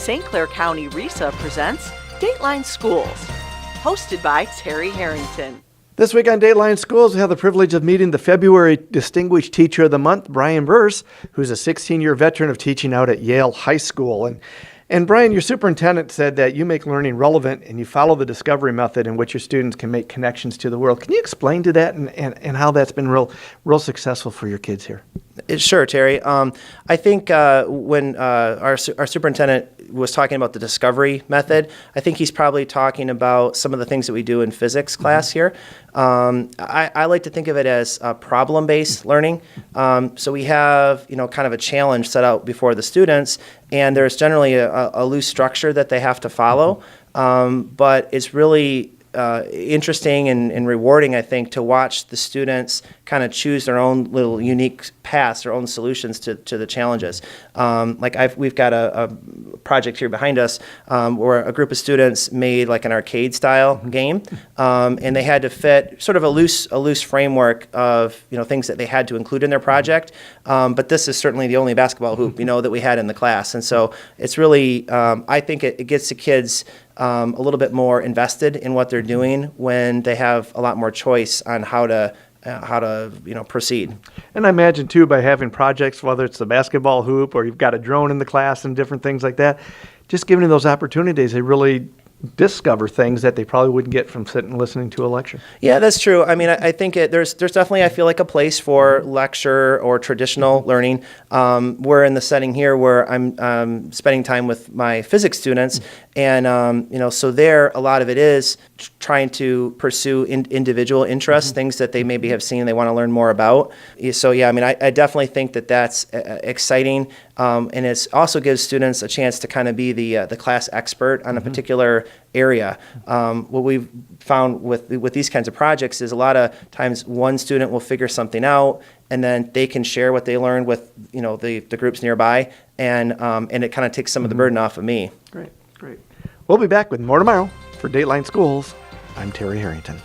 St. Clair County RESA presents Dateline Schools, hosted by Terry Harrington. This week on Dateline Schools, we have the privilege of meeting the February Distinguished Teacher of the Month, Brian Burse, who's a 16-year veteran of teaching out at Yale High School. And Brian, your superintendent said that you make learning relevant and you follow the discovery method in which your students can make connections to the world. Can you explain to that and how that's been real successful for your kids here? Sure, Terry. I think when our superintendent was talking about the discovery method, I think he's probably talking about some of the things that we do in physics class here. I like to think of it as problem-based learning. So we have, kind of a challenge set out before the students, and there's generally a loose structure that they have to follow. But it's really interesting and rewarding, I think, to watch the students kind of choose their own little unique paths, their own solutions to the challenges. We've got a project here behind us where a group of students made like an arcade style game, and they had to fit sort of a loose framework of things that they had to include in their project. But this is certainly the only basketball hoop that we had in the class, and so it's really I think it gets the kids a little bit more invested in what they're doing when they have a lot more choice on how to proceed. And I imagine too, by having projects, whether it's the basketball hoop or you've got a drone in the class and different things like that, just giving them those opportunities, they really discover things that they probably wouldn't get from sitting and listening to a lecture. Yeah, that's true. I mean, I think there's definitely, I feel like, a place for lecture or traditional learning. We're in the setting here where I'm spending time with my physics students, and so there a lot of it is trying to pursue individual interests, things that they maybe have seen they want to learn more about. So yeah, I mean, I definitely think that's exciting, and it also gives students a chance to kind of be the class expert on a particular area. What we've found with these kinds of projects is a lot of times one student will figure something out, and then they can share what they learned with the groups nearby, and it kind of takes some of the burden off of me. Great. We'll be back with more tomorrow. For Dateline Schools, I'm Terry Harrington.